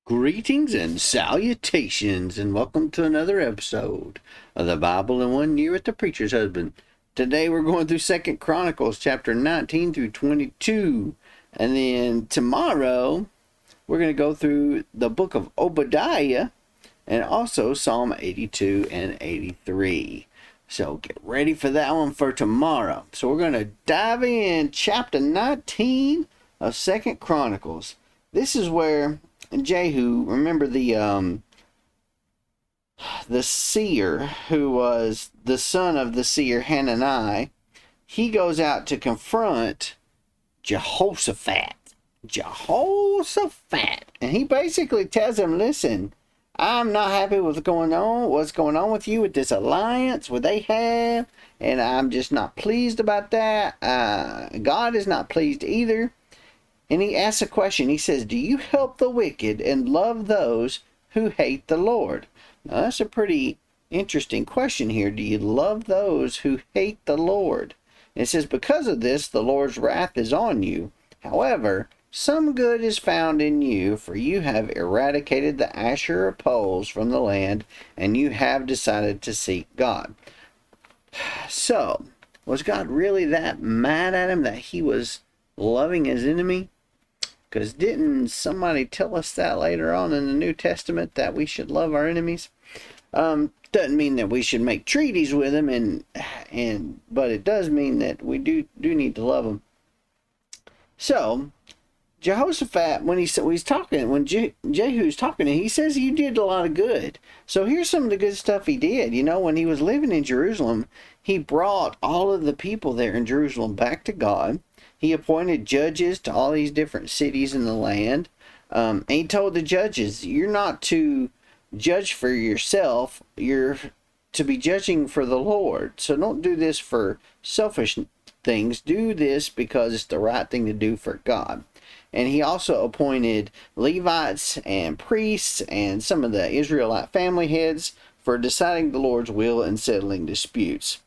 Greetings and salutations, and welcome to another episode of the Bible in 1 Year with the Preacher's Husband. Today we're going through 2 Chronicles chapter 19 through 22, and then tomorrow we're going to go through the book of Obadiah and also Psalm 82 and 83. So get ready for that one for tomorrow. So we're going to dive in chapter 19 of 2 Chronicles. This is where Jehu, remember the seer who was the son of the seer Hanani, he goes out to confront Jehoshaphat. And he basically tells him, listen, I'm not happy with what's going on with you with this alliance, with Ahab, and I'm just not pleased about that. God is not pleased either. And he asks a question. He says, do you help the wicked and love those who hate the Lord? Now, that's a pretty interesting question here. Do you love those who hate the Lord? And it says, because of this, the Lord's wrath is on you. However, some good is found in you, for you have eradicated the Asherah poles from the land, and you have decided to seek God. So, was God really that mad at him that he was loving his enemy? Because didn't somebody tell us that later on in the New Testament that we should love our enemies? Doesn't mean that we should make treaties with them, but it does mean that we do need to love them. So Jehoshaphat, when Jehu's talking, he says he did a lot of good. So here's some of the good stuff he did. You know, when he was living in Jerusalem, he brought all of the people there in Jerusalem back to God. He appointed judges to all these different cities in the land. And he told the judges, you're not to judge for yourself. You're to be judging for the Lord. So don't do this for selfish things. Do this because it's the right thing to do for God. And he also appointed Levites and priests and some of the Israelite family heads for deciding the Lord's will and settling disputes.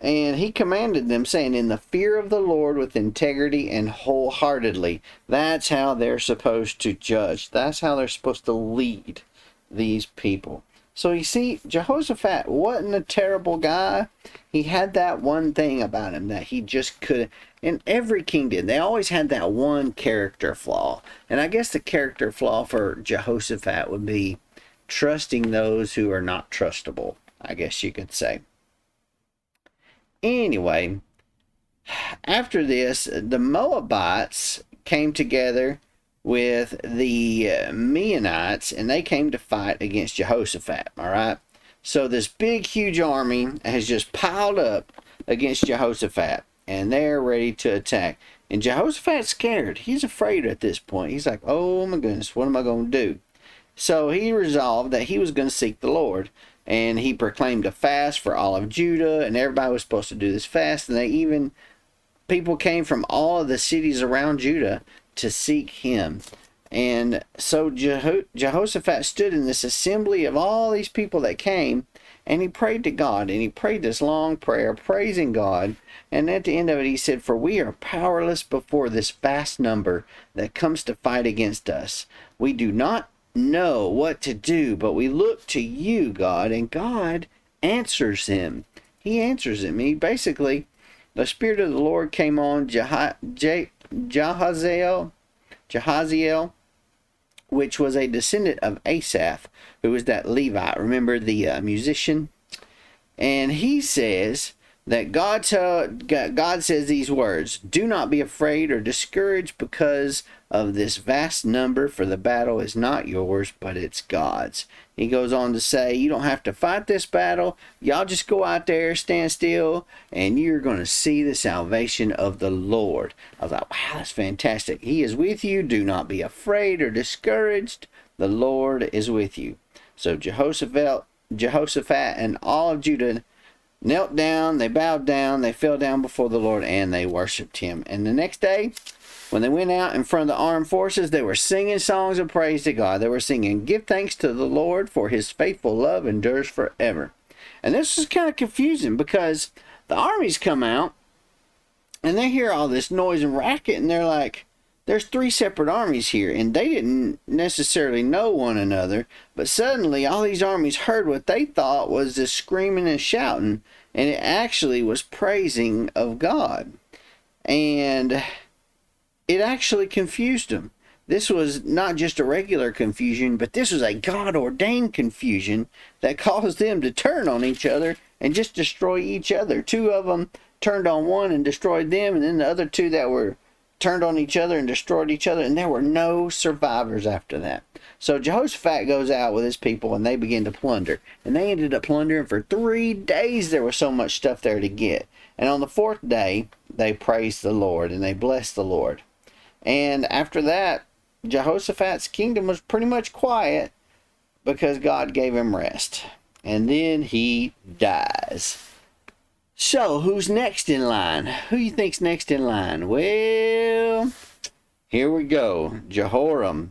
And he commanded them, saying, in the fear of the Lord with integrity and wholeheartedly. That's how they're supposed to judge. That's how they're supposed to lead these people. So you see, Jehoshaphat wasn't a terrible guy. He had that one thing about him that he just couldn't. In every king did. They always had that one character flaw. And I guess the character flaw for Jehoshaphat would be trusting those who are not trustable, I guess you could say. Anyway, after this, the Moabites came together with the Meunites, and they came to fight against Jehoshaphat, all right? So this big, huge army has just piled up against Jehoshaphat, and they're ready to attack. And Jehoshaphat's scared. He's afraid at this point. He's like, oh my goodness, what am I going to do? So he resolved that he was going to seek the Lord. And he proclaimed a fast for all of Judah, and everybody was supposed to do this fast. And people came from all of the cities around Judah to seek him. And so Jehoshaphat stood in this assembly of all these people that came, and he prayed to God. And he prayed this long prayer, praising God. And at the end of it, he said, for we are powerless before this vast number that comes to fight against us. We do not know what to do, but we look to you, God, and God answers him. He answers him. He basically, the Spirit of the Lord came on Jahaziel, which was a descendant of Asaph, who was that Levite. Remember the musician? And he says that God says these words, do not be afraid or discouraged because of this vast number, for the battle is not yours, but it's God's. He goes on to say, you don't have to fight this battle. Y'all just go out there, stand still, and you're going to see the salvation of the Lord. I was like, wow, that's fantastic. He is with you. Do not be afraid or discouraged. The Lord is with you. So Jehoshaphat and all of Judah knelt down, they bowed down, they fell down before the Lord, and they worshiped him. And the next day, when they went out in front of the armed forces, they were singing songs of praise to God. They were singing, give thanks to the Lord, for his faithful love endures forever. And this is kind of confusing because the armies come out and they hear all this noise and racket, and they're like, there's three separate armies here, and they didn't necessarily know one another, but suddenly all these armies heard what they thought was this screaming and shouting, and it actually was praising of God. And it actually confused them. This was not just a regular confusion, but this was a God-ordained confusion that caused them to turn on each other and just destroy each other. Two of them turned on one and destroyed them, and then the other two that were turned on each other and destroyed each other, and there were no survivors after that. So Jehoshaphat goes out with his people, and they begin to plunder. And they ended up plundering for 3 days. There was so much stuff there to get. And on the 4th day, they praised the Lord, and they blessed the Lord. And after that, Jehoshaphat's kingdom was pretty much quiet because God gave him rest. And then he dies. So, who's next in line? Who you think's next in line? Well, here we go. Jehoram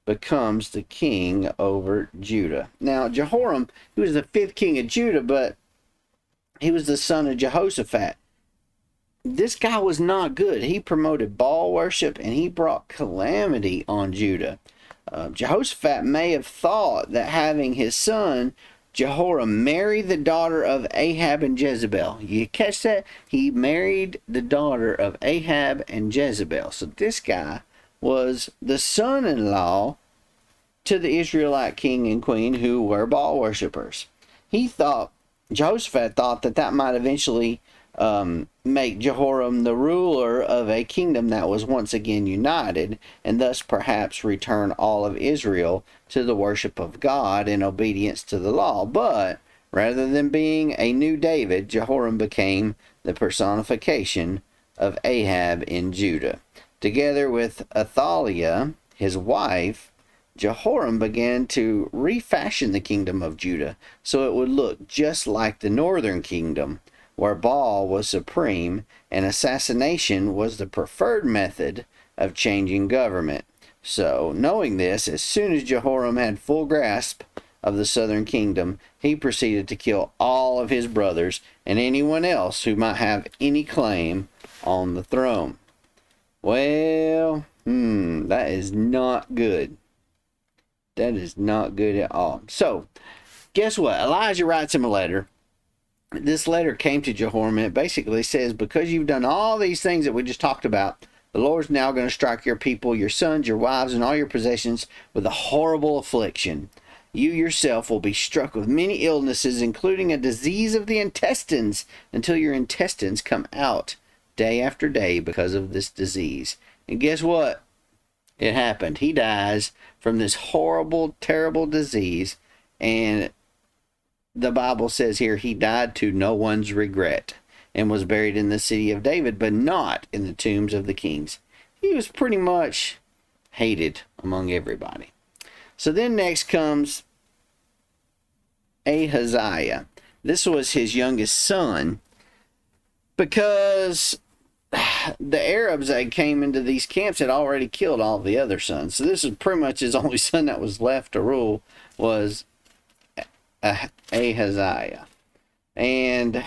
becomes the king over Judah. Now, Jehoram, he was the 5th king of Judah, but he was the son of Jehoshaphat. This guy was not good. He promoted Baal worship, and he brought calamity on Judah. Jehoshaphat may have thought that having his son Jehoram marry the daughter of Ahab and Jezebel. You catch that? He married the daughter of Ahab and Jezebel. So this guy was the son-in-law to the Israelite king and queen who were Baal worshippers. Jehoshaphat thought that might eventually make Jehoram the ruler of a kingdom that was once again united, and thus perhaps return all of Israel to the worship of God in obedience to the law. But rather than being a new David, Jehoram became the personification of Ahab in Judah. Together with Athaliah, his wife, Jehoram began to refashion the kingdom of Judah so it would look just like the northern kingdom, where Baal was supreme and assassination was the preferred method of changing government. So, knowing this, as soon as Jehoram had full grasp of the southern kingdom, he proceeded to kill all of his brothers and anyone else who might have any claim on the throne. Well, that is not good. That is not good at all. So, guess what? Elijah writes him a letter. This letter came to Jehoram, and it basically says, because you've done all these things that we just talked about, the Lord's now going to strike your people, your sons, your wives, and all your possessions with a horrible affliction. You yourself will be struck with many illnesses, including a disease of the intestines, until your intestines come out day after day because of this disease. And guess what? It happened. He dies from this horrible, terrible disease, and the Bible says here he died to no one's regret and was buried in the city of David, but not in the tombs of the kings. He was pretty much hated among everybody. So then next comes Ahaziah. This was his youngest son, because the Arabs that came into these camps had already killed all the other sons. So this is pretty much his only son that was left to rule, was Ahaziah. And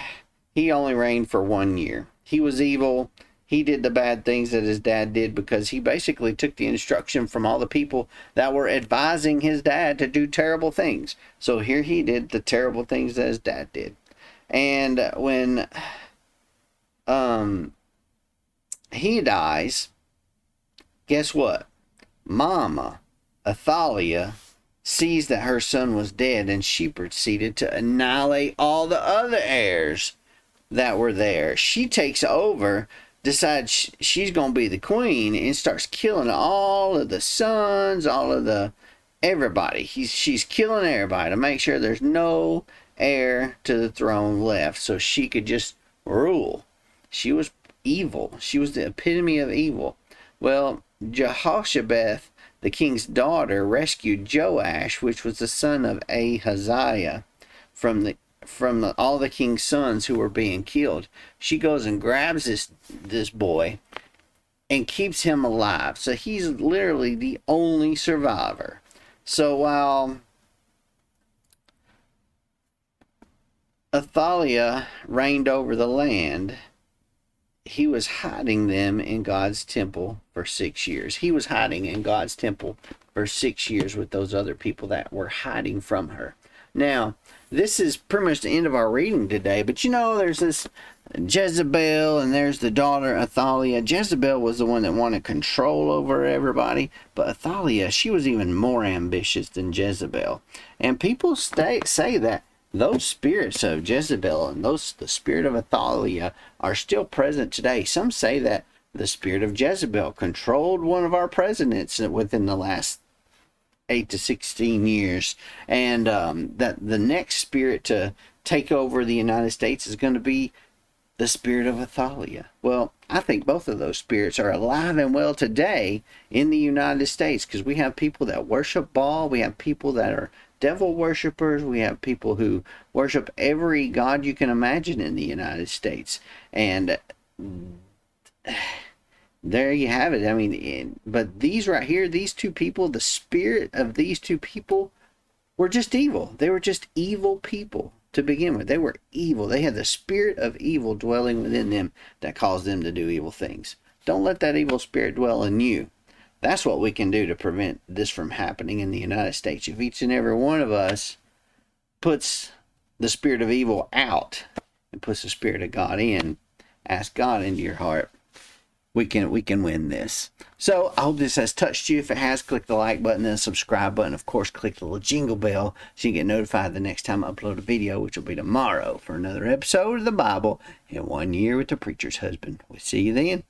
he only reigned for 1 year. He was evil. He did the bad things that his dad did because he basically took the instruction from all the people that were advising his dad to do terrible things. So here he did the terrible things that his dad did. And when he dies, guess what? Mama, Athaliah, sees that her son was dead, and she proceeded to annihilate all the other heirs that were there. She takes over, decides she's going to be the queen, and starts killing all of the sons, all of the everybody. She's killing everybody to make sure there's no heir to the throne left, so she could just rule. She was evil. She was the epitome of evil. Well, Jehoshabeth, the king's daughter, rescued Joash, which was the son of Ahaziah, from all the king's sons who were being killed. She goes and grabs this boy and keeps him alive. So he's literally the only survivor. So while Athaliah reigned over the land, he was hiding them in God's temple for 6 years. He was hiding in God's temple for 6 years with those other people that were hiding from her. Now, this is pretty much the end of our reading today, but there's this Jezebel, and there's the daughter Athaliah. Jezebel was the one that wanted control over everybody, but Athaliah, she was even more ambitious than Jezebel. And people say that those spirits of Jezebel and the spirit of Athaliah are still present today. Some say that the spirit of Jezebel controlled one of our presidents within the last 8 to 16 years, and that the next spirit to take over the United States is going to be the spirit of Athaliah. Well, I think both of those spirits are alive and well today in the United States, because we have people that worship Baal, we have people that are devil worshipers, we have people who worship every god you can imagine in the United States. And there you have it. I mean, but these right here, these two people, the spirit of these two people were just evil. They were just evil people to begin with. They were evil. They had the spirit of evil dwelling within them that caused them to do evil things. Don't let that evil spirit dwell in you. That's what we can do to prevent this from happening in the United States. If each and every one of us puts the spirit of evil out and puts the spirit of God in, ask God into your heart, we can win this. So I hope this has touched you. If it has, click the like button and the subscribe button. Of course, click the little jingle bell so you get notified the next time I upload a video, which will be tomorrow, for another episode of the Bible in 1 Year with the Preacher's Husband. We'll see you then.